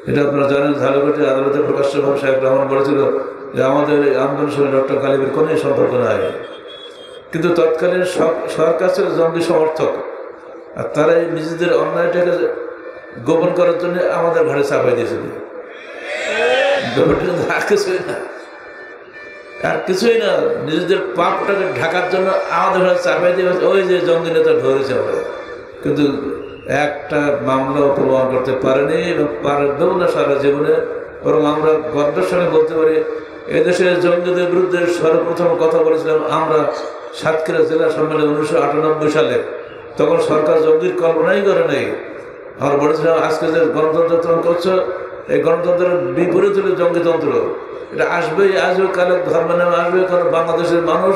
এটা আপনারা জানেন, ঝালকাঠি আদালতে প্রকাশ্যভাবে শাহেখ রহমান বলেছিল যে আমাদের এই আন্দোলনের সময় ডক্টর কালিমের কোনো সম্পর্ক নাই, কিন্তু তৎকালীন সরকার ছিল জঙ্গি সমর্থক, আর তারাই নিজেদের অন্যায়টাকে গোপন করার জন্য আমাদের ঘরে চাপাই দিয়েছিল। আর কিছুই না, আর কিছুই না, নিজেদের পাপটাকে ঢাকার জন্য আমাদের ঘরে চাপাই দিয়ে ওই যে জঙ্গি নেতা ধরেছে আমরা, কিন্তু একটা মামলাও প্রমাণ করতে পারেনি এবং পারবেও না সারা জীবনে। বরং আমরা গর্বের সঙ্গে বলতে পারি এদেশে জঙ্গিদের বিরুদ্ধে সর্বপ্রথম কথা বলেছিলাম আমরা সাতক্ষীরা জেলা সম্মেলনে 1998 সালে। তখন সরকার জঙ্গির কল্পনাই করে নেই। আমরা বলেছিলাম আজকে যে গণতন্ত্র করছো, এই গণতন্ত্রের বিপরীত হলে জঙ্গিতন্ত্র। এটা আসবেই, আসবে কালে ধর্মের নামে আসবে, কারণ বাংলাদেশের মানুষ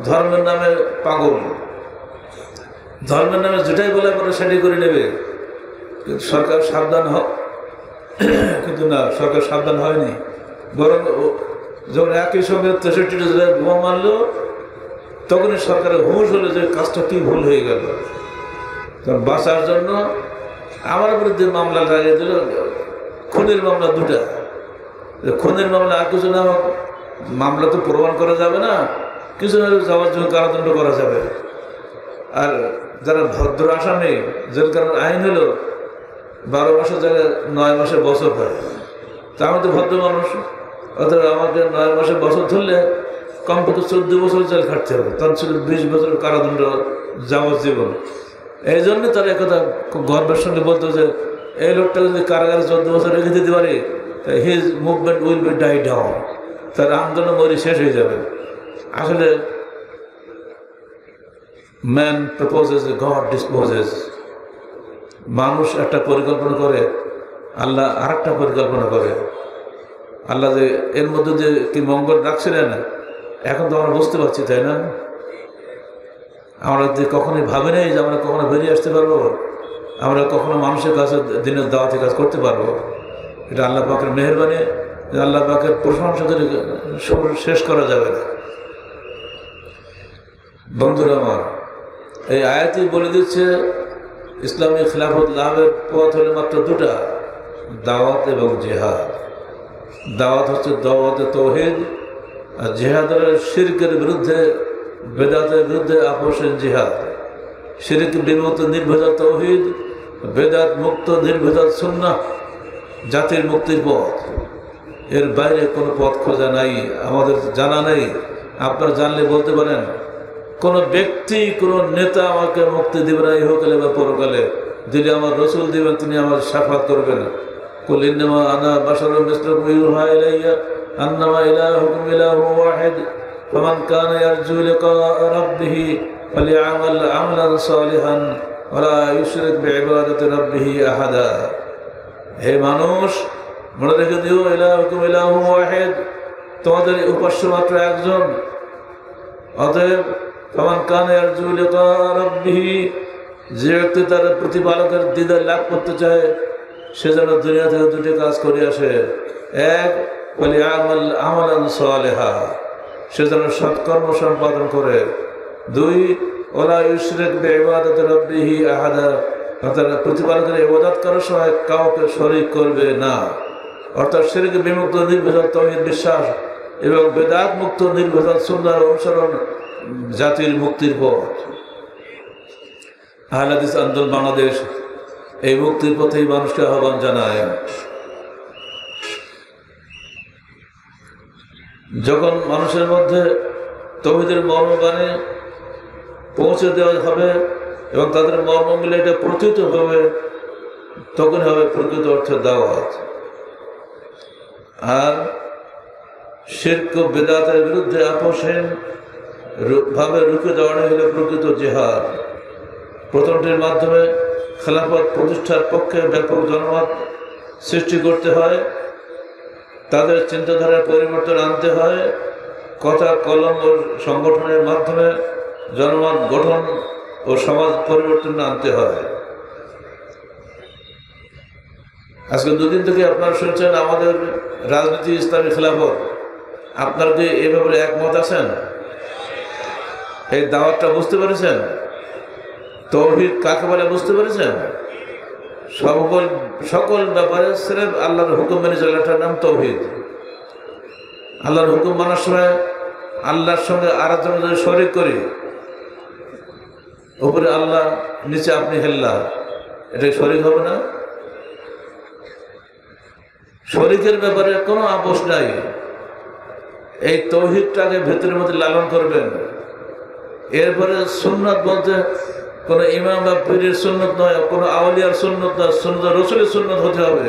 ধর্মের নামে পাগল, ধর্মের নামে যেটাই বলে পরে সেটাই করে নেবে। কিন্তু সরকার সাবধান হোক, কিন্তু না, সরকার সাবধান হয়নি। বরং যখন একই সঙ্গে 63টা জেলায় বোমা মারলো, তখনই সরকারের হুঁশ হলো যে কাজটা কি ভুল হয়ে গেল। তখন বাঁচার জন্য আমার বিরুদ্ধে মামলা লাগিয়ে দিল, খুনের মামলা 2টা। খুনের মামলা আর কিছু না, মামলা তো প্রমাণ করা যাবে না, কিছু না যাওয়ার জন্য কারাদণ্ড করা যাবে। আর যারা ভদ্র আসামি, জেল কারণ আইন হলো 12 মাসের জায়গায় 9 মাসে বছর হয়। তা আমি তো ভদ্র মানুষ, অর্থাৎ আমাকে 9 মাসে বছর ধরলে কমপক্ষে 14 বছর জেল খাটতে হবে, তখন ছিল 20 বছর কারাদণ্ড যাবজ্জীবন। এই জন্য তারা একথা খুব গর্বের সঙ্গে বলতো যে এই লোকটা যদি কারাগারে 14 বছর রেখে দিতে পারে, his movement will be die down, তার আন্দোলন মরি শেষ হয়ে যাবে। আসলে ম্যান প্রপোজেস, গড ডিসপোজেস। মানুষ একটা পরিকল্পনা করে, আল্লাহ আর একটা পরিকল্পনা করে। আল্লাহ যে এর মধ্যে যে কি মঙ্গল রাখছিলেন এখন তো আমরা বুঝতে পারছি, তাই না? আমরা যে কখনোই ভাবি নাই যে আমরা কখনো বেরিয়ে আসতে পারবো, আমরা কখনো মানুষের কাছে দিনের দাওয়াতি কাজ করতে পারবো। এটা আল্লাহ পাকের মেহেরবানি, আল্লাহ পাকের প্রশংসা করে শেষ করা যাবে না। বন্ধুরা আমার, এই আয়াতই বলে দিচ্ছে ইসলামী খিলাফত লাভের পথ হলে মাত্র 2টা, দাওয়াত এবং জিহাদ। দাওয়াত হচ্ছে দাওয়াতে তাওহীদ, আর জিহাদ হলো শিরকের বিরুদ্ধে, বেদাতের বিরুদ্ধে আপোষের জিহাদ। শিরক বিমুক্ত নির্ভেজাল তাওহীদ, বেদাত মুক্ত নির্ভেজাল সুন্নাহ জাতির মুক্তির পথ। এর বাইরে কোনো পথ খোঁজা নাই, আমাদের জানা নেই। আপনারা জানলে বলতে পারেন কোনো ব্যক্তি, কোনো নেতা আমাকে মুক্তি দিবে না ইহকালে বা পরকালে। যদি আমার রসুল দিবেন তিনি আমার শাফাত করবেন। কুল ইন্নামা আনা বাশারুম মিসলুকুম ইউহা ইলাইয়া আন্নামা ইলাহুকুম ইলাহুন ওয়াহিদ ফামান কানা ইয়ারজু লিকা রাব্বিহি ফালিয়ামাল আমালান সালিহান ওয়া লা ইউশরিক বিইবাদাতি রাব্বিহি আহাদা। হে মানুষ, মনে রেখে দিও ইলাহুকুম ইলাহুন ওয়াহিদ, তোমাদের উপাস্য মাত্র একজন। অতএব ফামান কানা ইয়ারজু লিকা রাব্বিহি, যে ব্যক্তি তার প্রতিপালকের দিদার লাভ করতে চায় সে যেন দুনিয়া থেকে 2টি কাজ করে আসে। এক, ফালিয়ামাল আমালান সালিহা, সে যেন সৎকর্ম সম্পাদন করে। 2, ওয়ালা ইউশরিক বিইবাদাতি রাব্বিহি আহাদা, অর্থাৎ প্রতিপালকের ইবাদত করার সময় কাউকে শরীক করবে না। অর্থাৎ শিরক বিমুক্ত নির্ভেজাল তাওহীদ বিশ্বাস এবং বেদাত মুক্ত নির্ভেজাল সুন্নাহর অনুসরণ জাতির মুক্তির পথ। আহলে হাদিস আন্দোলন বাংলাদেশ এই মুক্তির পথেই মানুষকে আহ্বান জানায়। যখন মানুষের মধ্যে তাওহীদের মর্মবাণী পৌঁছে দেওয়া হবে এবং তাদের মর্ম মিলে এটা প্রতীত হবে, তখন হবে প্রকৃত অর্থে দাওয়াত। আর শিরক ও বেদাতের বিরুদ্ধে আপোষহীন ভাবে রুখে দেওয়ানো হলে প্রকৃত জিহাদ। প্রথমটির মাধ্যমে খেলাফত প্রতিষ্ঠার পক্ষে ব্যাপক জনমত সৃষ্টি করতে হয়, তাদের চিন্তাধারার পরিবর্তন আনতে হয়, কথা কলম ও সংগঠনের মাধ্যমে জনমত গঠন ও সমাজ পরিবর্তন আনতে হয়। আজকে 2 দিন থেকে আপনারা শুনছেন আমাদের রাজনীতি ইসলামী খেলাফত। আপনারা কি এ ব্যাপারে একমত আছেন? এই দাওয়াতটা বুঝতে পেরেছেন? তাওহীদ কাকে বলে বুঝতে পেরেছেন? সকল সকল ব্যাপারে সির্ফ আল্লাহর হুকুম মেনে চলাটার নাম তাওহীদ। আল্লাহর হুকুম মানার সময় আল্লাহর সঙ্গে আরেকজন যদি শরীক করি, উপরে আল্লাহ নিচে আপনি হেল্লা, এটা শরীক হবে না? শরীকের ব্যাপারে কোনো আপোষ নাই। এই তাওহীদটাকে ভেতরের মধ্যে লালন করবেন। এরপরে সুন্নাত বলতে কোনো ইমাম বা পীরের সুন্নত নয়, কোনো আউলিয়ার সুন্নত নয়, সুন্নত রাসূলের সুন্নত হতে হবে,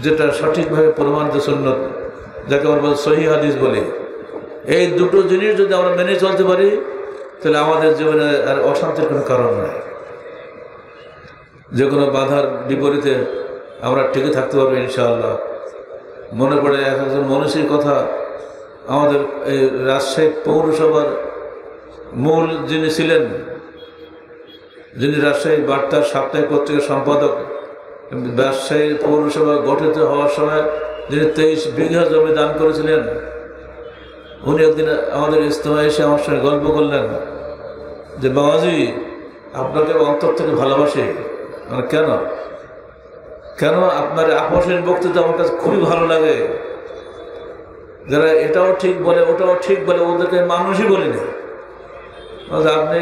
যেটা সঠিকভাবে প্রমাণিত সুন্নত, যাকে আমরা সহিহ হাদিস বলি। এই দুটো জিনিস যদি আমরা মেনে চলতে পারি, তাহলে আমাদের জীবনে আর অশান্তির কোনো কারণ নাই। যে কোনো বাধার বিপরীতে আমরা টিকে থাকতে পারবো ইনশাআল্লাহ। মনে পড়ে একজন মনীষীর কথা, আমাদের এই রাজশাহী পৌরসভার মূল যিনি ছিলেন, যিনি রাজশাহী বার্তার সাপ্তাহিক পত্রিকার সম্পাদক, রাজশাহী পৌরসভা গঠিত হওয়ার সময় যিনি 23 বিঘা জমি দান করেছিলেন, উনি একদিন আমাদের ইজতেমায় এসে আমার সঙ্গে গল্প করলেন যে বাবাজি, আপনাকে অন্তর থেকে ভালোবাসি। মানে কেন কেন আপনার আপোষের বক্তৃতা আমার কাছে খুবই ভালো লাগে। যারা এটাও ঠিক বলে ওটাও ঠিক বলে, ওদেরকে মানুষই বলিনি। আপনি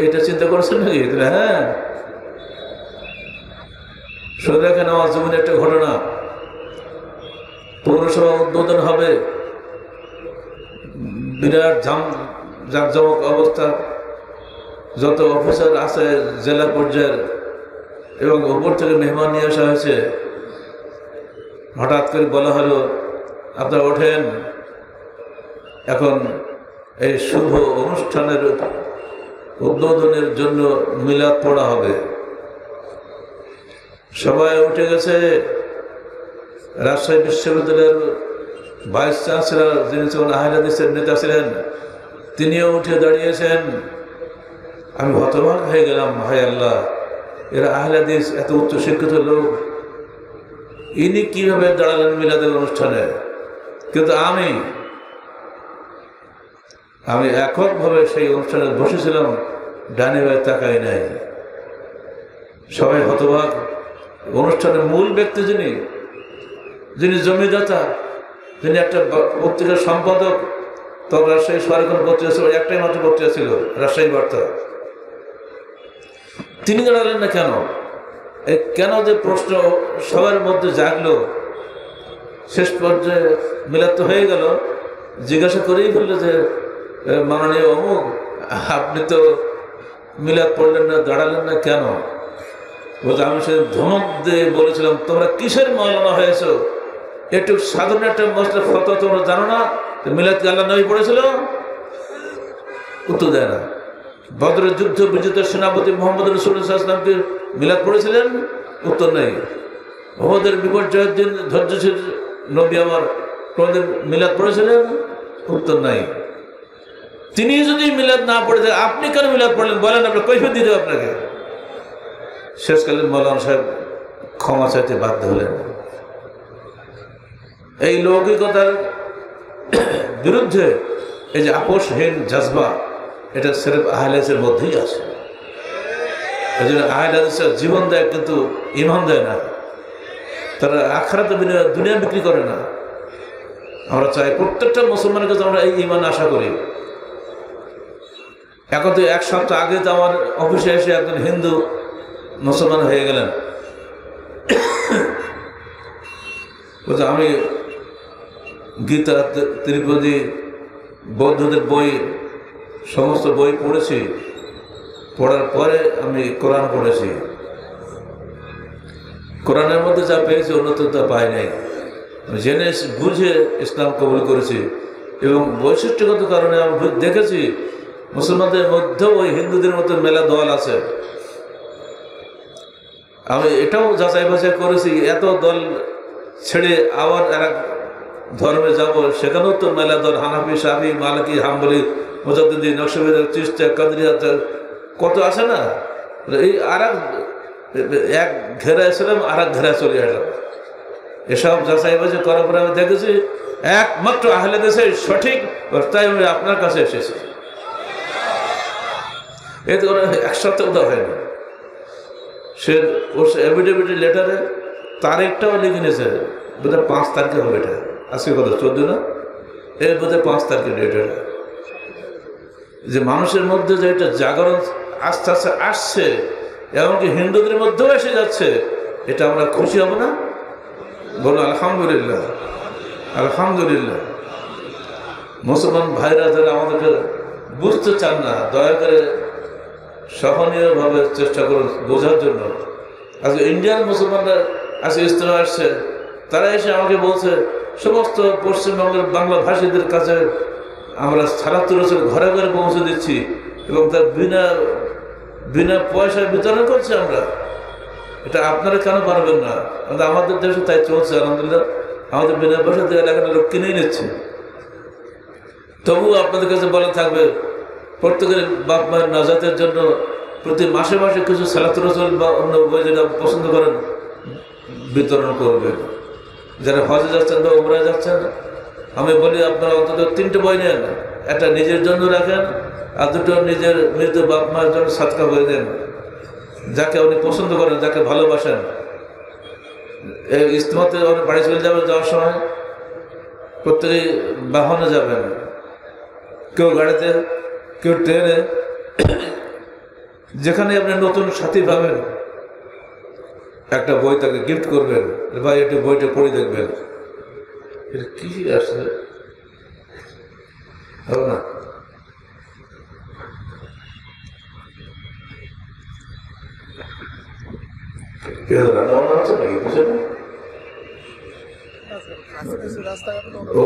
এটা চিন্তা করেছেন নাকি? হ্যাঁ, শুনে দেখেন আমার জীবনে একটা ঘটনা। পৌরসভা উদ্বোধন হবে, বিরাট জাঁকজমক অবস্থা, যত অফিসার আছে জেলা পর্যায়ের, এবং উপর থেকে মেহমান নিয়ে আসা হয়েছে। হঠাৎ করে বলা হলো, আপনারা ওঠেন, এখন এই শুভ অনুষ্ঠানের উদ্বোধনের জন্য মিলাদ পড়া হবে। সবাই উঠে গেছে। রাজশাহী বিশ্ববিদ্যালয়ের ভাইস চ্যান্সেলর, যিনি ছিলেন আহলে হাদিসের নেতা ছিলেন, তিনিও উঠে দাঁড়িয়েছেন। আমি হতবাক হয়ে গেলাম, হায় আল্লাহ, এরা আহলে হাদিস, এত উচ্চ শিক্ষিত লোক, ইনি কিভাবে দাঁড়ালেন মিলাদের অনুষ্ঠানে? কিন্তু আমি এককভাবে সেই অনুষ্ঠানে বসেছিলাম, ডানে বায়ে তাকাই নাই। সবাই হতবাক। অনুষ্ঠানের মূল ব্যক্তি যিনি জমিদাতা, যিনি একটা পত্রিকার সম্পাদক, তখন রাজশাহী শহরে কোনো পত্রিকা ছিল, একটাই মাত্র পত্রিকা ছিল, রাজশাহী বার্তা। তিনি দাঁড়ালেন না কেন? কেন যে প্রশ্ন সবার মধ্যে জাগলো। শেষ পর্যায়ে মিলাদ তো হয়ে গেল, জিজ্ঞাসা করেই ফেললো যে মাননীয় অমুক, আপনি তো মিলাদ পড়লেন না, দাঁড়ালেন না কেন? বলতে আমি সে ধমক দিয়ে বলেছিলাম, তোমরা কিসের মাওলানা হয়েছ? একটু সাধারণ একটা মসলা ফতোয়া তোমরা জানো না? মিলাদ কি আল্লাহ নবী পড়েছিল? উত্তর দেয় না। বদরের যুদ্ধ বিজেতা সেনাপতি মোহাম্মদ রাসূলুল্লাহ সাল্লাল্লাহু আলাইহি ওয়াসাল্লাম মিলাদ পড়েছিলেন? উত্তর নেই। ওদের বিপর্যয়ের দিন ধৈর্যশীল নবী আমার কোনদিন মিলাদ পড়েছিলেন? উত্তর নাই। তিনি যদি মিলাদ না পড়ে থাকে, আপনি কেন মিলাদ পড়লেন বলেন, আপনার কৈফিয়ত দিতে হবে আপনাকে। শেষকালে মৌলানা সাহেব ক্ষমা চাইতে বাধ্য হলেন। এই লৌকিকতার বিরুদ্ধে এই যে আপোষহীন জজবা, এটা সির্ফ আহলে হাদিসের মধ্যেই আছে। এই জন্য আহলে হাদিসরা জীবন দেয় কিন্তু ঈমান দেয় না। তারা আখিরাত বিনিময়ে দুনিয়া বিক্রি করে না। আমরা চাই প্রত্যেকটা মুসলমানের কাছে আমরা এই ঈমান আশা করি। এখন তো এক সপ্তাহ আগে তো আমার অফিসে এসে একজন হিন্দু মুসলমান হয়ে গেলেন। বলছে আমি গীতা, ত্রিপদী, বৌদ্ধদের বই, সমস্ত বই পড়েছি, পড়ার পরে আমি কোরআন পড়েছি। কোরআনের মধ্যে যা পেয়েছি অন্য তো তা পাই নাই। জেনে বুঝে ইসলাম কবুল করেছি, এবং বৈশিষ্ট্যগত কারণে আমি দেখেছি মুসলমানদের মধ্যেও ওই হিন্দুদের মতো মেলা দল আছে। আমি এটাও যাচাই বাছাই করেছি, এত দল ছেড়ে আবার এক ধর্মে যাব, সেখানেও তো মেলা দল, হানাফি, শাফি, মালিকি, হাম্বলি, মুজাদ্দিদি, নকশবন্দি, চিশতিয়া, কাদরিয়া, কত আছে না। এই এক ঘেরায় ছিলাম, আর এক ঘেরায় চলে আসলাম। এসব যাচাই বাছাই করার পরে আমি দেখেছি একমাত্র আহলে হাদিস সঠিক, তাই আমি আপনার কাছে এসেছি। এতে করে এক সপ্তাহ হয় না। সে ওর এফিডেভিটের লেটারে তারিখটাও লিখে নিয়েছে, বোধহয় 5 তারিখে হবে, এটা আজকে কত 14 না, এর বোধহয় 5 তারিখের ডেট। যে মানুষের মধ্যে যে এটা জাগরণ আস্তে আস্তে আসছে, এমনকি হিন্দুদের মধ্যেও এসে যাচ্ছে, এটা আমরা খুশি হব না? বলো আলহামদুলিল্লাহ, আলহামদুলিল্লাহ। মুসলমান ভাইরা যারা আমাদেরকে বুঝতে চান না, দয়া করে সহনীয়ভাবে চেষ্টা করুন বোঝার জন্য। আজকে ইন্ডিয়ান মুসলমানরা আজকে ইস্তেমা আসছে, তারা এসে আমাকে বলছে সমস্ত পশ্চিমবঙ্গের বাংলা ভাষীদের কাছে আমরা সারাত্তর বছর ঘরে ঘরে পৌঁছে দিচ্ছি এবং তার বিনা পয়সায় বিতরণ করছি আমরা। এটা আপনারা কেন পারবেন না? আমাদের দেশে তাই চলছে আলহামদুলিল্লাহ, আমাদের বিনা পয়সা দিয়ে এলাকার লোক কিনেই নিচ্ছে। তবুও আপনাদের কাছে বলা থাকবে, প্রত্যেকের বাপ মায়ের নাজাতের জন্য প্রতি মাসে মাসে কিছু সালাতুর রাসূল বা অন্য বই যেটা পছন্দ করেন বিতরণ করবেন। যারা হজে যাচ্ছেন বা উমরায় যাচ্ছেন, আমি বলি আপনারা অন্তত 3টে বই নেন, একটা নিজের জন্য রাখেন আর 2টো নিজের মৃত বাপ মায়ের জন্য সাদকা করে দেন, যাকে উনি পছন্দ করেন, যাকে ভালোবাসেন। এই ইজতেমাতে বাড়ি চলে যাবেন, যাওয়ার সময় প্রত্যেকেই বাহনে যাবেন, কেউ গাড়িতে, কেউ ট্রেনে। যেখানে আপনি নতুন সাথী পাবেন, একটা বই তাকে গিফট করবেন, ভাই একটু বইটা পড়ে দেখবেন। এটা কি আসছে হবে না? ও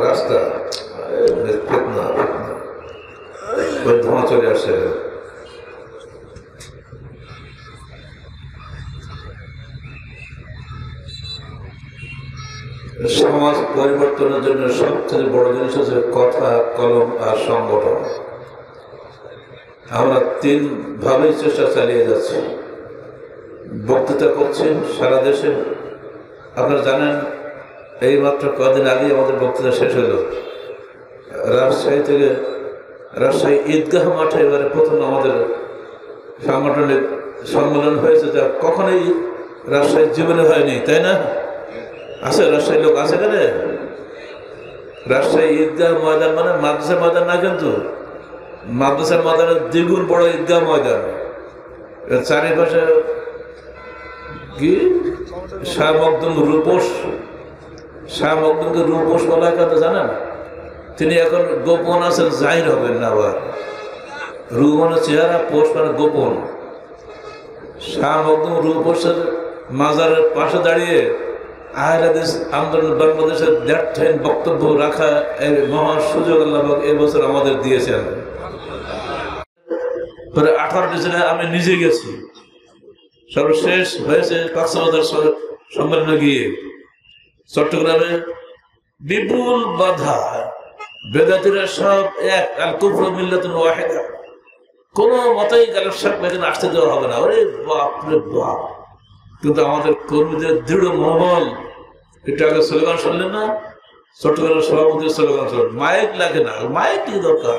রাস্তা ধোঁয়া চলে আসে। সমাজ পরিবর্তনের জন্য সবচেয়ে বড় জিনিস হচ্ছে কথা, কলম আর সংগঠন। আমরা 3 ভাবেই চেষ্টা চালিয়ে যাচ্ছি। বক্তৃতা করছি সারা দেশে। আপনারা জানেন, এই মাত্র কদিন আগে আমাদের বক্তৃতা শেষ হলো। রাজশাহী থেকে, রাজশাহী ঈদগাহ মাঠে এবারে প্রথম আমাদের সাংগঠনিক সম্মেলন হয়েছে, যা কখনোই রাজশাহীর জীবনে হয়নি, তাই না? আছে রাজশাহীর লোক আছে কেন? রাজশাহী ঈদগাহ ময়দান মানে মাদ্রাসার ময়দান না, কিন্তু মাদ্রাসার ময়দানের দ্বিগুণ বড় ঈদগাহ ময়দান। চারিপাশে কি শাহ মখদুম রূপোস, শাহ মখদুমকে রূপোস বলা হয় কথা জানেন? তিনি এখন গোপন আছেন, জাহির হবেন না। আবার রূ মানে চেহারা, পোষ মানে গোপন। শাহ মখদুম রূপোসের মাজারের পাশে দাঁড়িয়ে আহলে হাদিস আন্দোলন বাংলাদেশের দ্ব্যর্থহীন বক্তব্য রাখা এই মহা সুযোগ আল্লাহ এবছর আমাদের দিয়েছেন। 18 ডিসেম্বর আমি নিজে গেছি, সর্বশেষ হয়েছে কক্সবাজার সম্মেলনে গিয়ে। চট্টগ্রামে বিপুল বাধা, বেদাতিরা সব এক, আল কুফরু মিল্লাতুন ওয়াহিদা, কোনো মতেই গালের এখানে আসতে দেওয়া হবে না। ওরে বাপ রে বাপ! কিন্তু আমাদের কর্মীদের দৃঢ় মনোবল। একটু আগে স্লোগান শুনলেন না? চট্টগ্রামের সভাপতির স্লোগান শুনলেন, মাইক লাগে না, মাইক কি দরকার?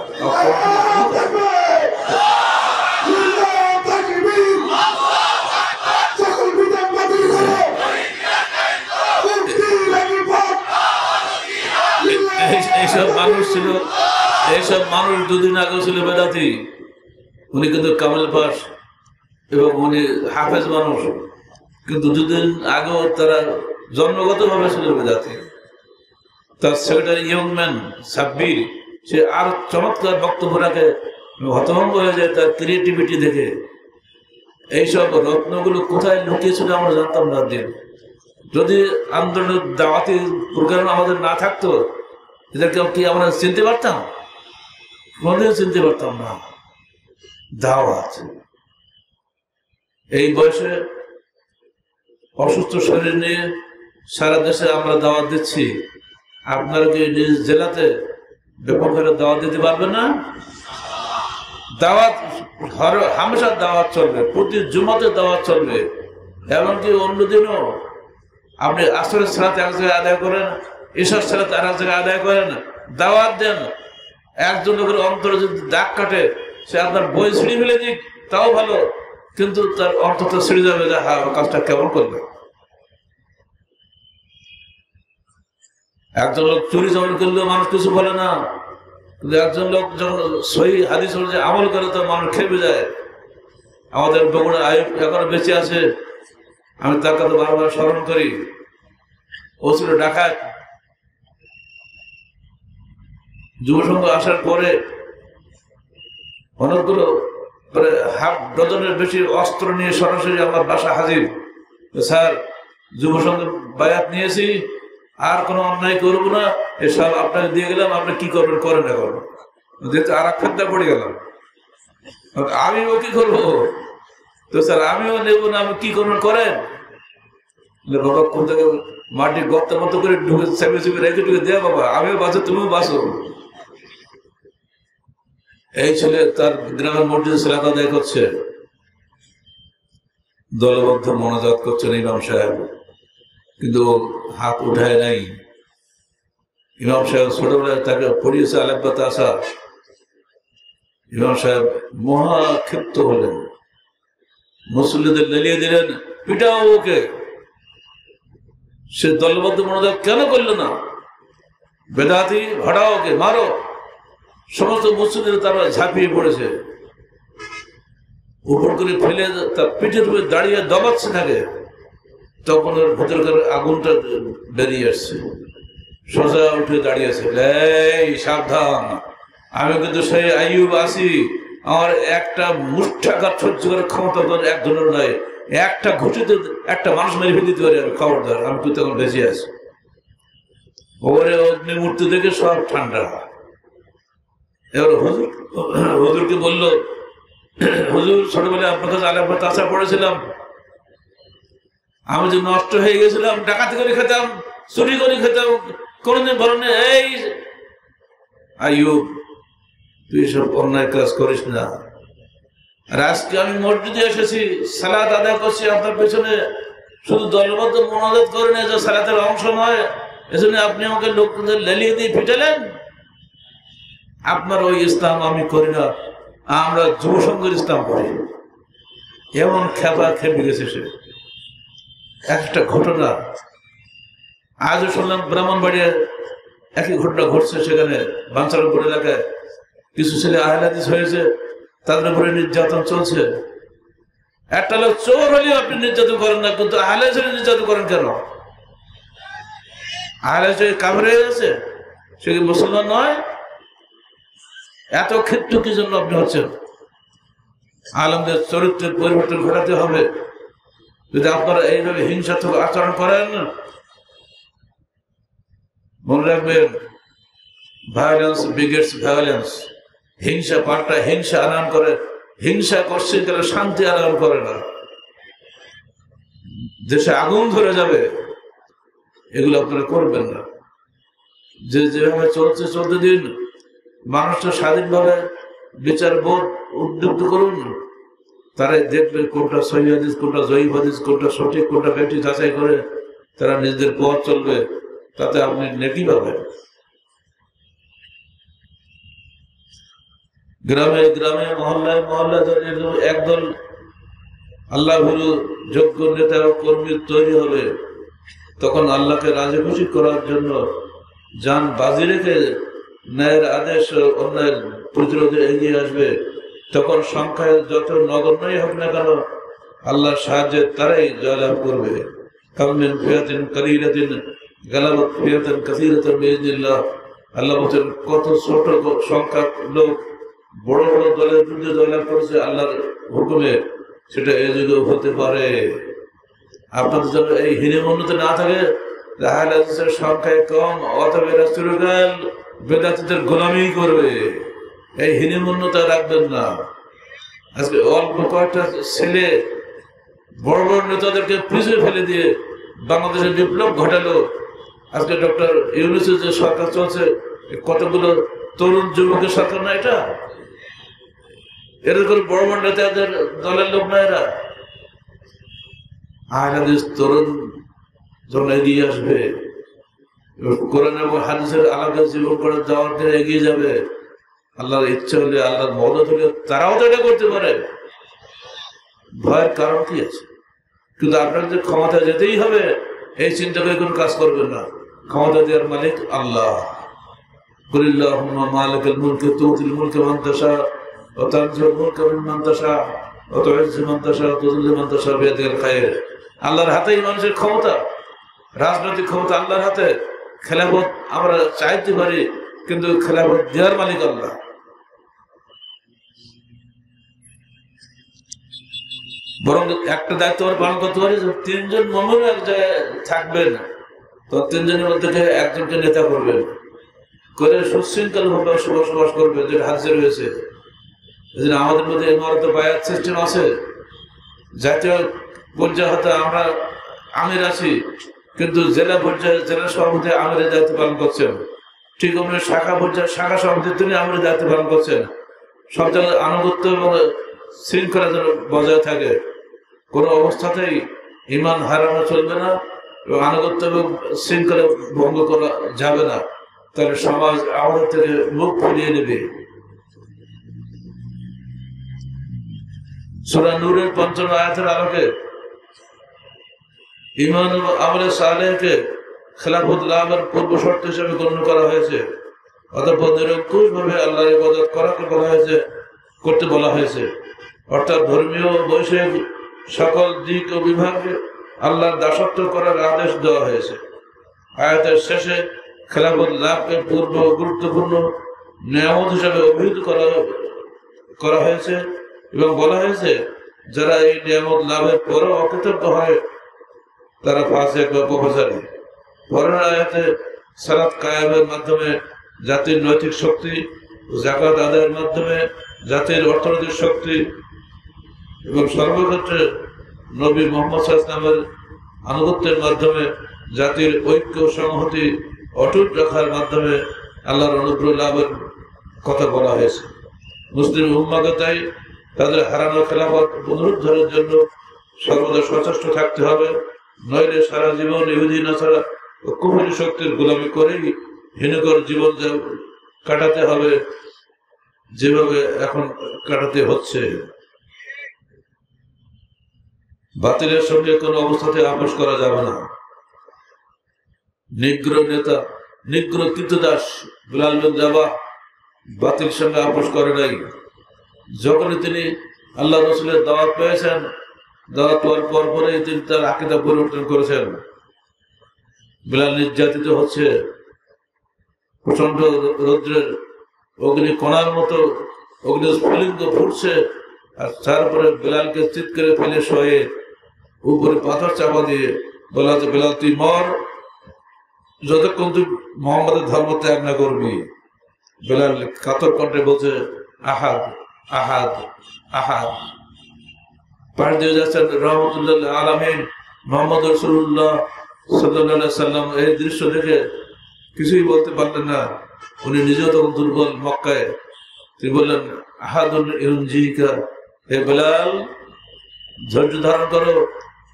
এইসব মানুষ ছিল, এইসব মানুষ 2 দিন আগেও ছিল বেদাতি। উনি কিন্তু কামেল পাস এবং উনি হাফেজ মানুষ, কিন্তু 2 দিন আগেও তারা জন্মগতভাবে ছিল বেদাতি। তার সেক্রেটারি ইয়ংম্যান সাব্বির, সে আর চমৎকার বক্তব্য রাখে, হতভম্ব হয়ে যায় তার ক্রিয়েটিভিটি দেখে। এইসব রত্নগুলো কোথায় লুকিয়েছিল আমরা জানতাম না। দিন যদি আন্দোলনের দাওয়াতি প্রোগ্রাম আমাদের না থাকতো, এদেরকে কি আমরা চিনতে পারতাম? কোনদিন চিনতে পারতাম না। দাওয়াত, এই বয়সে অসুস্থ শরীর নিয়ে সারা দেশে আমরা দাওয়াত দিচ্ছি। আপনারা কি নিজ জেলাতে ব্যাপক হারে দাওয়াত দিতে পারবেন না? দাওয়াত হামেশা দাওয়াত চলবে, প্রতি জুমাতে দাওয়াত চলবে। এমনকি অন্যদিনও আপনি আসরের সালাত এক জায়গায় আদায় করেন, ঈশার সালাত আর এক জায়গায় আদায় করেন, দাওয়াত দেন। একজন লোকের অন্তরে যদি দাগ কাটে, সে আপনার বই ছিঁড়ে ফেলে দিক, তাও ভালো, কিন্তু তার অর্থটা ছেড়ে যাবে যে হ্যাঁ কাজটা কেমন করবে। একজন লোক চুরি চামারি করলেও মানুষ কিছু বলে না, কিন্তু একজন লোক যখন সহি হাদিস অনুযায়ী আমল করে তো মানুষ খেপে যায়। আমাদের বগুড়া আয়ুব এখনো বেঁচে আছে, আমি তার কথা বারবার স্মরণ করি। ও ছিল ডাকাত। যুব সংঘ আসার পরে অনেকগুলো হাফ ডজনের বেশি অস্ত্র নিয়ে সরাসরি আমার বাসা হাজির। স্যার, যুব সংঘের বায়াত নিয়েছি, আর কোনো অন্যায় করবো না, এসব আপনাকে দিয়ে গেলাম, আপনি কি করবেন করেন। এখন যেহেতু আর এক ফেদ্দা পড়ে গেলাম, আমিও কি করবো? তো স্যার আমিও নেবো না, আমি কি করবেন করেন। বাবা কোন থেকে মাটি গর্তের মতো করে ঢুকে চেপে চেপে রেখে ঢুকে দেয়া, বাবা আমিও বাঁচো তুমিও বাঁচো। এই ছেলে তার গ্রামের মসজিদে সালাত আদায় করছে, দলবদ্ধ মনোজাত করছেন ইমাম সাহেব, কিন্তু হাত উঠায় নাই। ইমাম সাহেব ছোটবেলায় তাকে পড়িয়েছে আলেব্বাতে আসা। ইমাম সাহেব মহা ক্ষিপ্ত হলেন, মুসল্লিদের লেলিয়ে দিলেন, পিটাও ওকে। সে দলবদ্ধ মনোজাত কেন করলো না? বেদাতি, ভাড়াও ওকে, মারো। সমস্ত মুসল্লিরা তারা ঝাঁপিয়ে পড়েছে, উপর করে ফেলে তার পিঠের উপরে দাঁড়িয়ে দবাচ্ছে থাকে। তখন ওর ভেতরকার আগুনটা বেরিয়ে আসছে, সোজা উঠে দাঁড়িয়েছে। এই সাবধান, আমি কিন্তু সেই আইয়ুব আছি, আমার একটা মুষ্ঠাঘাত সহ্য করার ক্ষমতা একজনের নয়, একটা ঘুষিতে একটা মানুষ মেরে ফেলে দিতে পারি আমি, খবরদার, আমি তো তখন বেঁচে আছি। ওরে অগ্নিমূর্তি দেখে সব ঠান্ডা। এবার হুজুরকে বললো, হুজুর ছোটবেলায় আপনার কাছে আলেম তাসা পড়েছিলাম, আমি যে নষ্ট হয়ে গেছিলাম, ডাকাতি করে খেতাম, চুরি করে খেতাম, কোনদিন বলেন এই আইয়ুব তুই সব অন্যায় কাজ করিস না। আর আজকে আমি মসজিদে এসেছি, সালাত আদায় করছি আপনার পেছনে, শুধু দলবদ্ধ মোনাজাত করে না, যে সালাতের অংশ নয়, এজন্য আপনি আমাকে লোকদের লেলিয়ে দিয়ে পিটালেন। আপনার ওই ইসলাম আমি করি না, আমরা যুব সংঘের ইসলাম করি। এমন খেপা খেপে গেছে সে। একটা ঘটনা আজও শুনলাম, ব্রাহ্মণবাড়িয়া একই ঘটনা ঘটছে। সেখানে বাঞ্ছারপুর এলাকায় কিছু ছেলে আহলে হাদিস হয়েছে, তাদের উপরে নির্যাতন চলছে। একটা লোক চোর হলেও আপনি নির্যাতন করেন না, কিন্তু আহলে হাদিস নির্যাতন করেন কেন? আহলে হাদিস কাফের হয়ে গেছে, সে কি মুসলমান নয়? এত ক্ষেত্র কি জন্য আপনি হচ্ছেন? আলেমদের চরিত্রের পরিবর্তন ঘটাতে হবে। যদি আপনারা এইভাবে হিংসাত্মক আচরণ করেন, মনে রাখবেন, ভায়োলেন্স বিগেটস ভায়োলেন্স। হিংসা পাল্টা হিংসা আনয়ন করে, হিংসা করছে কেন শান্তি আনয়ন করে না। দেশে আগুন ধরে যাবে, এগুলো আপনারা করবেন না। যেভাবে চলতে দিন, মানুষটা স্বাধীনভাবে বিচার বোধ উদ্যুক্ত করুন, তারাই দেখবে কোনটা সহিহ হাদিস, কোনটা জয়ীফ হাদিস, কোনটা সঠিক, কোনটা বেঠিক যাচাই করে তারা নিজেদের পথ চলবে, তাতে আপনি নেকি পাবেন। গ্রামে গ্রামে মহল্লায় মহল্লায় একদল আল্লাহ ভীরু যোগ্য নেতা ও কর্মী তৈরি হবে, তখন আল্লাহকে রাজি খুশি করার জন্য জান বাজি রেখে ন্যায়ের আদেশ ও অন্যায়ের প্রতিরোধে এগিয়ে আসবে। তখন সংখ্যায় যত নগণ্যই হোক না কেন, আল্লাহর সাহায্যে তারাই জয়লাভ করবে। কামিন ফিয়াতিন কালিলাতিন গালাবাত ফিয়াতান কাসীরাতান বিইذنিল্লাহ। আল্লাহ বলেন, কত ছোট সংখ্যক লোক বড় বড় দলের বিরুদ্ধে জয়লাভ করেছে আল্লাহর হুকুমে, সেটা এই যুগেও হতে পারে। আপনাদের জন্য এই হীনমন্যতা না থাকে, আহলে হাদিসের সংখ্যায় কম, অথবা এরা চিরকাল বেদাতীদের গোলামি করবে। এই হীনমন্যতা রাখবেন না। আজকে অল্প কয়েকটা ছেলে বড় বড় নেতাদেরকে পিছিয়ে ফেলে দিয়ে বাংলাদেশে বিপ্লব ঘটালো। আজকে ডক্টর ইউনূসের যে সরকার চলছে, কতগুলো তরুণ যুবকের সরকার না এটা? এরকম বড় বড় নেতাদের দলের লোক না এরা? আহলে হাদিস তরুণ যখন এগিয়ে আসবে, কোরআন এবং হাদিসের আলাদা জীবন করে যাওয়ার জন্য এগিয়ে যাবে, আল্লাহর ইচ্ছা হলে, আল্লাহর মদত হলে তারাও তো এটা করতে পারে। ভয়ের কারণ কি আছে? কিন্তু আপনার যে ক্ষমতা যেতেই হবে এই চিন্তা করে কোনো কাজ করবেন না। ক্ষমতা দেওয়ার মালিক আল্লাহ। কুলিল্লাহুম্মা মালিকাল মুলকি তুতিল মুলকা মান তাশা ওয়া তানজিউল মুলকা মিম্মান তাশা ওয়া তুইজ্জু মান তাশা ওয়া তুযিল্লু মান তাশা বিয়াদিল খায়র। আল্লাহর হাতেই মানুষের ক্ষমতা, রাজনৈতিক ক্ষমতা আল্লাহর হাতে। খেলাফত আমরা চাইতে পারি, কিন্তু খেলাফত দেওয়ার মালিক আল্লাহ। বরং একটা দায়িত্ব আমরা পালন করতে পারি, তিনজন মুমিন এক জায়গায় থাকবেন, তো তিনজনের মধ্যে একজনকে নেতা করবেন, করে সুশৃঙ্খল ভাবে বসবাস করবে, যেটা হাদিসে রয়েছে। আমাদের মধ্যে ইমারত বায়াত সিস্টেম আছে। জাতীয় পর্যায়ে হয়তো আমরা আমির আছি, কিন্তু জেলা পর্যায়ে জেলা সভাপতি আমিরের দায়িত্ব পালন করছেন, ঠিক অমনি শাখা পর্যায়ে শাখা সভাপতি তিনি আমিরের দায়িত্ব পালন করছেন। সব জায়গায় আনুগত্য এবং শৃঙ্খলা যেন বজায় থাকে, কোনো অবস্থাতেই ঈমান হারানো চলবে না এবং আনুগত্য এবং শৃঙ্খলা ভঙ্গ করা যাবে না, তাহলে সমাজ আমাদের থেকে মুখ ফিরিয়ে নেবে। সূরা নূরের ৫৫ আয়াতের আলোকে ঈমান ও আমলে সালেহকে খেলাফত লাভের পূর্ব শর্ত হিসেবে গণ্য করা হয়েছে। অতঃপর নিরঙ্কুশভাবে আল্লাহর ইবাদত করাকে করতে বলা হয়েছে, অর্থাৎ ধর্মীয় বৈষয়িক সকল দিক ও বিভাগে আল্লাহর দাসত্ব করার আদেশ দেওয়া হয়েছে। আয়াতের শেষে খেলাফত লাভকে পূর্ব গুরুত্বপূর্ণ নিয়ামত হিসেবে অভিহিত করা হয়েছে এবং বলা হয়েছে যারা এই নিয়ামত লাভের পরও অকৃতজ্ঞ হয় তারা ফাসিক বা পাপাচারী। পরের আয়াতে সালাত কায়েমের মাধ্যমে জাতির নৈতিক শক্তি, যাকাত আদায়ের মাধ্যমে জাতির অর্থনৈতিক শক্তি এবং সর্বক্ষেত্রে নবী মুহাম্মদ সাল্লাল্লাহু আলাইহি ওয়াসাল্লামের আনুগত্যের মাধ্যমে জাতির ঐক্য সংহতি অটুট রাখার মাধ্যমে আল্লাহর অনুগ্রহ লাভের কথা বলা হয়েছে। মুসলিম উম্মাহকে তাই তাদের হারানো খেলাফত পুনরুদ্ধারের জন্য সর্বদা সচেষ্ট থাকতে হবে, নইলে সারা জীবন ইহুদি নাসারা ও কুফরি শক্তির গোলামি করেই হীনকর জীবন কাটাতে হবে, যেভাবে এখন কাটাতে হচ্ছে। বাতিলের সঙ্গে কোনো অবস্থাতে আপোষ করা যাবে না। নিগ্র নেতা, নিগ্র কৃতদাস বিলাল বিন রাবাহ বাতিল সঙ্গে আপোষ করে নাই। যখনই তিনি আল্লাহ রাসূলের দাওয়াত পেয়েছেন, দাওয়াত পাওয়ার পরেই তিনি তার আকীদা পরিবর্তন করেছেন। বিলাল নির্যাতিত হচ্ছে, প্রচন্ড রৌদ্রের অগ্নি কণার মতো অগ্নিস্ফুলিঙ্গ ফুটছে, আর তারপরে বিলালকে চিৎকারে ফেলে শোয়ে উপরে পাথর চাপা দিয়ে বলা হচ্ছে, বিলাল তুই মর যতক্ষণ তুই মোহাম্মদের ধর্ম ত্যাগ না করবি। বিলাল কাতর কণ্ঠে বলছে, আহাদ আহাদ আহাদ। পাশ দিয়ে যাচ্ছেন রহমতুল্লাহ আলামিন মুহাম্মদ রাসূলুল্লাহ সাল্লাল্লাহু আলাইহি সাল্লাম। এই দৃশ্য দেখে কিছুই বলতে পারলেন না, উনি নিজেও তখন দুর্বল মক্কায়। তিনি বললেন, আহাদুন ইউনজিকা, হে বিলাল ধৈর্য ধারণ করো,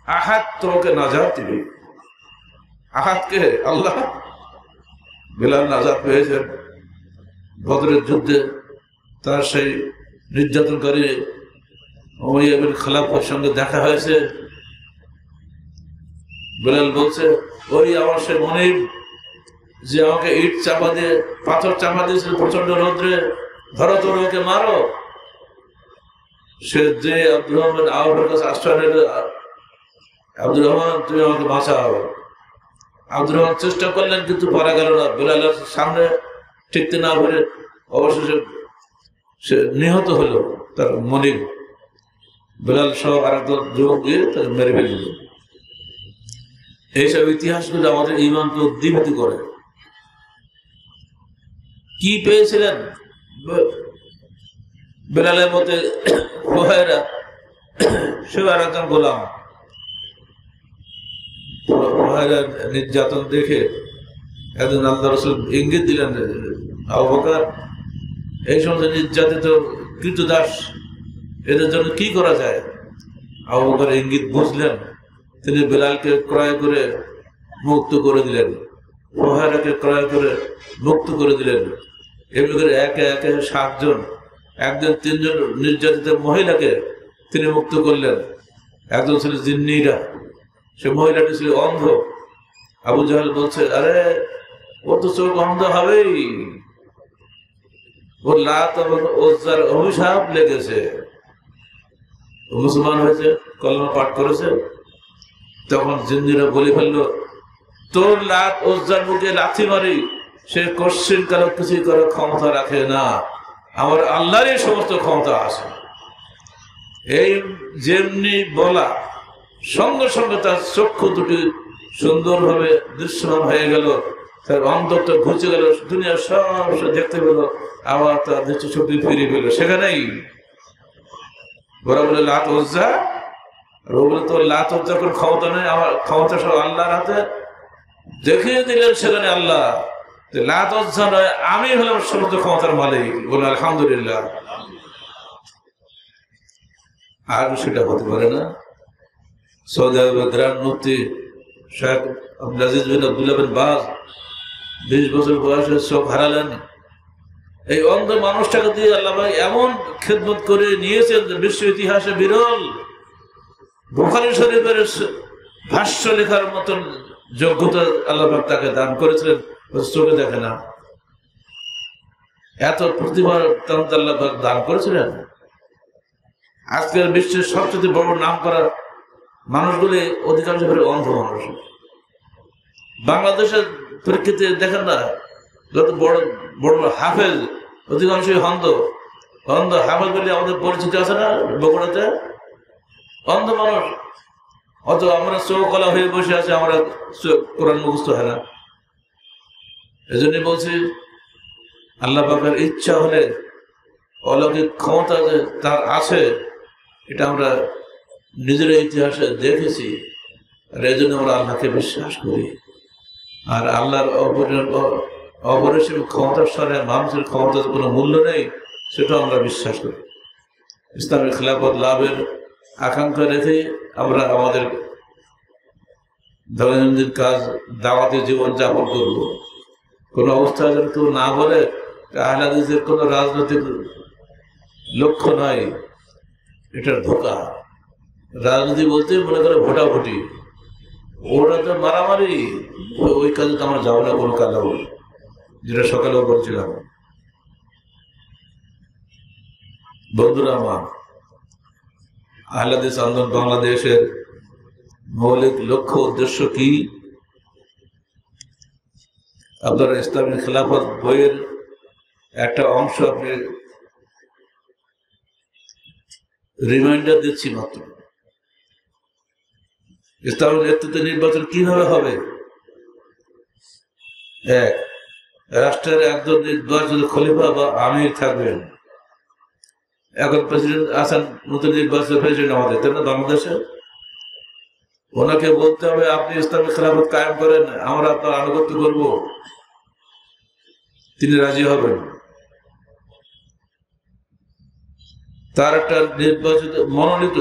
আহাদ তোমাকে নাজাত দিবে। আহাদকে আল্লাহ। বিলাল নাজাত পেয়েছেন। বদরের যুদ্ধে তার সেই নির্যাতনকারী উমাইয়া বিন খালাফের সঙ্গে দেখা হয়েছে। বিলাল বলছে, ওই আমার সে মনিব যে আমাকে ইট চাপা দিয়ে পাথর চাপা দিয়েছিল প্রচন্ড রৌদ্রে, ধরো তোর ওকে মারো। সে যে আব্দুর রহমান আওফের কাছে আশ্রয় নিল, আব্দুর রহমান তুমি আমাকে বাঁচাও। আব্দুর রহমান চেষ্টা করলেন কিন্তু পারা গেল না। বিলালের সামনে টিকতে না পেরে অবশেষে সে নিহত হলো। তার মনিব বিলাল সহ আরেকজন যুবক দিয়ে তাকে মেরে ফেলল। এইসব ইতিহাসগুলো আমাদের ঈমানকে উদ্দীপিত করে। কি পেয়েছিলেন বিলালের মধ্যে? ফুহায়রা সে আর একজন গোলাম। ফুহায়রা নির্যাতন দেখে একজন আল্লাহ রাসূল ইঙ্গিত দিলেন, আবু বকর এই সমস্ত নির্যাতিত কৃতদাস এদের জন্য কি করা যায়? আবু বকর ইঙ্গিত বুঝলেন, তিনি বিলালকে ক্রয় করে মুক্ত করে দিলেন, ফুহায়রাকে ক্রয় করে মুক্ত করে দিলেন। এমনি করে একে একে 7 জন, একজন 3 জন নির্যাতিত মহিলাকে তিনি মুক্ত করলেন। একজন ছিল জিন্নিরা, সে মহিলাটি ছিল অন্ধ। আবু জাহেল বলছে, আরে ও তো চোখ অন্ধ হবেই, ও লাত এবং উজ্জার অভিশাপ লেগেছে। মুসলমান হয়েছে, কলমা পাঠ করেছে। তখন জিন্দিরা বলে ফেললো, তোর লাত উজ্জার মুখে লাথি মারি, সে কোশ্চিন কারো কিছুই করার ক্ষমতা রাখে না, আমার আল্লাহরই সমস্ত ক্ষমতা আছে। এই যেমনি বলা, সঙ্গে সঙ্গে তার চক্ষু দুটি সুন্দরভাবে দৃশ্যমান হয়ে গেল, তার অন্তরটা ঘুচে গেল, দুনিয়া সব দেখতে পেল, আবার তার দৃষ্টিশক্তি ফিরে পেল। সেখানেই ওরা বলে লাত উজ্জা, আর ও বলে তোর লাত উজ্জা কোনো ক্ষমতা নেই, আমার ক্ষমতা সব আল্লাহর হাতে। দেখিয়ে দিলেন সেখানে আল্লাহ, লাত উজ্জা নয়, আমি হলাম সমস্ত ক্ষমতার মালিক। বলে আলহামদুলিল্লাহ। আর সেটা হতে পারে না। সৌদি আরবের গ্র্যান্ড মুফতি শেখ আব্দুল আজিজ বিন আব্দুল্লাহ বিন বাজ 20 বছর বয়সে চোখ হারালেন। এই অন্ধ মানুষটাকে দিয়ে আল্লাহ এমন খেদমত করে নিয়েছেন যে বিশ্ব ইতিহাসে বিরল। বুখারী শরীফের ভাষ্য লেখার মতন যোগ্যতা আল্লাহ তাকে দান করেছিলেন, চোখে দেখে না, এত প্রতিভা আল্লাহ দান করেছিলেন। আজকের বিশ্বের সবচেয়ে বড় নাম করা মানুষগুলি অধিকাংশ অন্ধ মানুষ। বাংলাদেশের প্রেক্ষিতে দেখেন না, যত বড় বড় হাফেজ অধিকাংশই অন্ধ। অন্ধ হাফেজ বলে আমাদের পরিচিত আছে না বগুড়াতে, অন্ধ মানুষ। অত আমরা চৌকলা হয়ে বসে আছি, আমরা কোরআন মুখস্থ হয় না। এই জন্যই বলছি, আল্লাহ পাকের ইচ্ছা হলে অলৌকিক ক্ষমতা যে তার আছে, এটা আমরা নিজের ইতিহাসে দেখেছি। আর এই জন্য আমরা আল্লাহকে বিশ্বাস করি। আর আল্লাহর অপরিসীম ক্ষমতার সাথে মানুষের ক্ষমতার কোনো মূল্য নেই, সেটা আমরা বিশ্বাস করি। ইসলামের খিলাফত লাভের আকাঙ্ক্ষা রেখে আমরা আমাদের দৈনন্দিন কাজ, দাওয়াতি জীবন যাপন করব। কোনো অবস্থায় যেন কেউ না বলে আহলে হাদিসের কোনো রাজনৈতিক লক্ষ্য নয়, এটার ধোঁকা। রাজনীতি বলতে মনে করে ভোটাভুটি, ওরা তো মারামারি, ওই কাজে তো আমরা যাবো না কোনো কাজে, যেটা সকালেও বলছিলাম। বন্ধুরা আমার, আহলে হাদিস আন্দোলন বাংলাদেশের মৌলিক লক্ষ্য উদ্দেশ্য কি? আপনারা ইসলামী খেলাফত বইয়ের একটা অংশ আপনি রিমাইন্ডার দিচ্ছি মাত্র। ইসলামের নেতৃত্বে নির্বাচন কিভাবে হবে? এক, রাষ্ট্রের একজন নির্বাচিত খলিফা বা আমির থাকবেন। এখন প্রেসিডেন্ট আছেন, নতুন নির্বাচিত প্রেসিডেন্ট আমাদের, তাই না, বাংলাদেশে। ওনাকে বলতে হবে আপনি ইসলামী খেলাফত কায়েম করেন, আমরা আপনার আনুগত্য করব। তিনি রাজি হবেন। তার একটা নির্বাচিত মনোনীত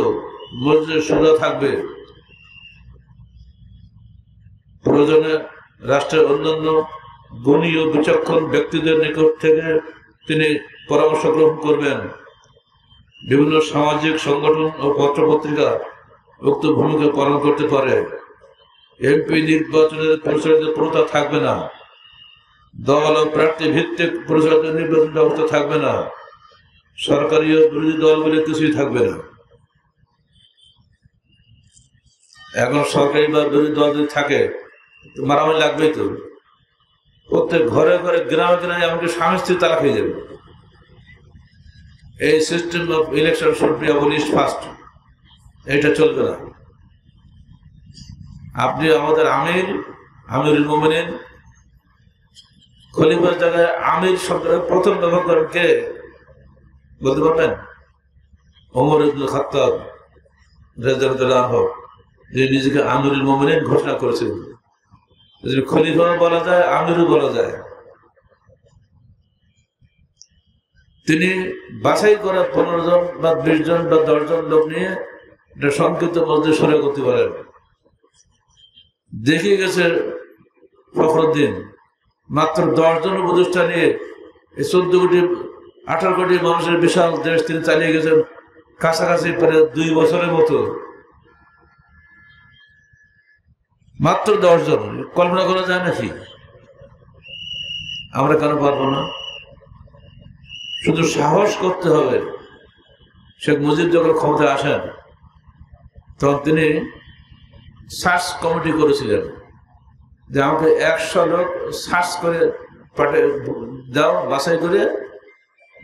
মজলিস শুরা থাকবে। প্রয়োজনে রাষ্ট্রের অন্যান্য গুণী ও বিচক্ষণ ব্যক্তিদের নিকট থেকে তিনি পরামর্শ গ্রহণ করবেন। বিভিন্ন সামাজিক সংগঠন ও পত্রপত্রিকা উক্ত ভূমিকা পালন করতে পারে। এমপি নির্বাচনের পরিচালিত প্রথা থাকবে না। দল ও প্রার্থী ভিত্তিক পরিচালিত নির্বাচন ব্যবস্থা থাকবে না। সরকারি ও বিরোধী দল বলে কিছুই থাকবে না। এখন সরকারি বা বিরোধী দল যদি থাকে, মারামারি লাগবেই তো। প্রত্যেক ঘরে ঘরে, গ্রামে গ্রামে এমনকি স্বামী স্ত্রী তালাক হয়ে যাবে। এই system of election should be abolished first. এটা চলবে না। আপনি আমাদের আমিরুল মুমিনিন, খলিফার জায়গায় আমির শব্দটা প্রথম ব্যবহার করেন কে বলতে পারবেন? ওমর ইবনুল খাত্তাব রাদিয়াল্লাহু আনহু, যে নিজেকে আমিরুল মুমিনিন ঘোষণা করেছিলেন। খলিফা বলা যায়, আমিরও বলা যায়। তিনি বাছাই করা 15 জন বা 20 জন বা 10 জন লোক নিয়ে একটা সংক্ষিপ্ত মধ্যে সরে করতে পারেন। দেখে গেছে ফখরুদ্দিন মাত্র 10 জন উপদেষ্টা নিয়ে এই 14 কোটি 18 কোটি মানুষের বিশাল দেশ তিনি চালিয়ে গেছেন কাছাকাছি প্রায় 2 বছরের মতো, মাত্র 10 জন। কল্পনা করা যায় নাকি? আমরা কেন পারবো না? শুধু সাহস করতে হবে। শেখ মুজিব যখন ক্ষমতায় আসেন তখন তিনি সার্চ কমিটি করেছিলেন যে আমাকে 100 লোক সার্চ করে দাও, বাছাই করে,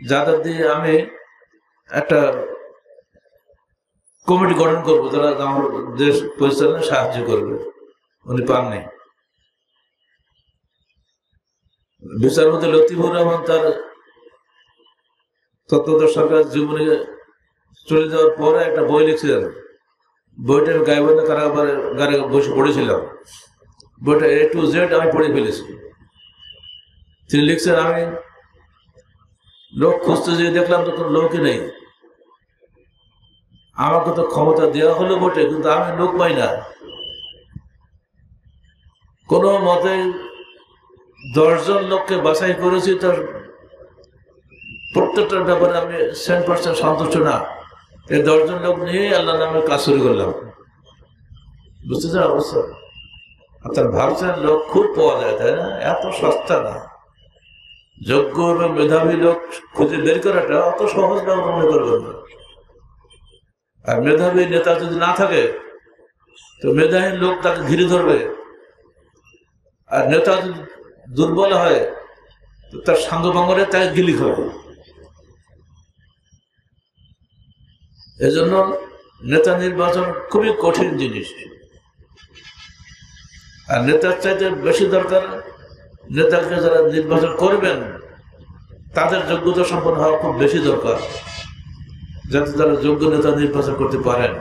যাদের দিয়ে আমি একটা কমিটি গঠন করবো যারা আমার দেশ পরিচালনায় সাহায্য করবে। উনি পাননি। বিচারপতি লতিফুর রহমান তার তত্ত্বাবধায়ক সরকার জীবনে চলে যাওয়ার পরে একটা বই লিখছিলেন। বইটা আমি গাইবান্ধা কারাগারে গাড়ি বসে পড়েছিলাম। বইটা A to Z আমি পড়ে ফেলেছি। তিনি লিখছেন, আমি লোক খুঁজতে যেয়ে দেখলাম তো কোনো লোকই নেই। আমাকে তো ক্ষমতা দেওয়া হলো বটে, কিন্তু আমি লোক পাই না। কোনো মতে 10 জন লোককে বাছাই করেছি, তার প্রত্যেকটার ব্যাপারে আমি 100% সন্তুষ্ট না। এই 10 জন লোক নিয়ে আল্লাহ নামে কাজ শুরু করলাম। বুঝতেছেন অবস্থা? আপনার ভাবছেন লোক খুব পাওয়া যায়, তাই না? এত সস্তা না। যোগ্য এবং মেধাবী লোক খুঁজে বের করাটা অত সহজ না মনে করবেন না। আর মেধাবী নেতা যদি না থাকে তো মেধাহীন লোক তাকে ঘিরে ধরবে। আর নেতা যদি দুর্বল হয় তো তার সাঙ্গভঙ্গরে তাকে গিলি খাবে। এজন্য নেতা নির্বাচন খুবই কঠিন জিনিস। আর নেতার চাইতে বেশি দরকার নেতাকে যারা নির্বাচন করবেন তাদের যোগ্যতা সম্পন্ন হওয়া খুব বেশি দরকার, যাতে তারা যোগ্য নেতা নির্বাচন করতে পারেন।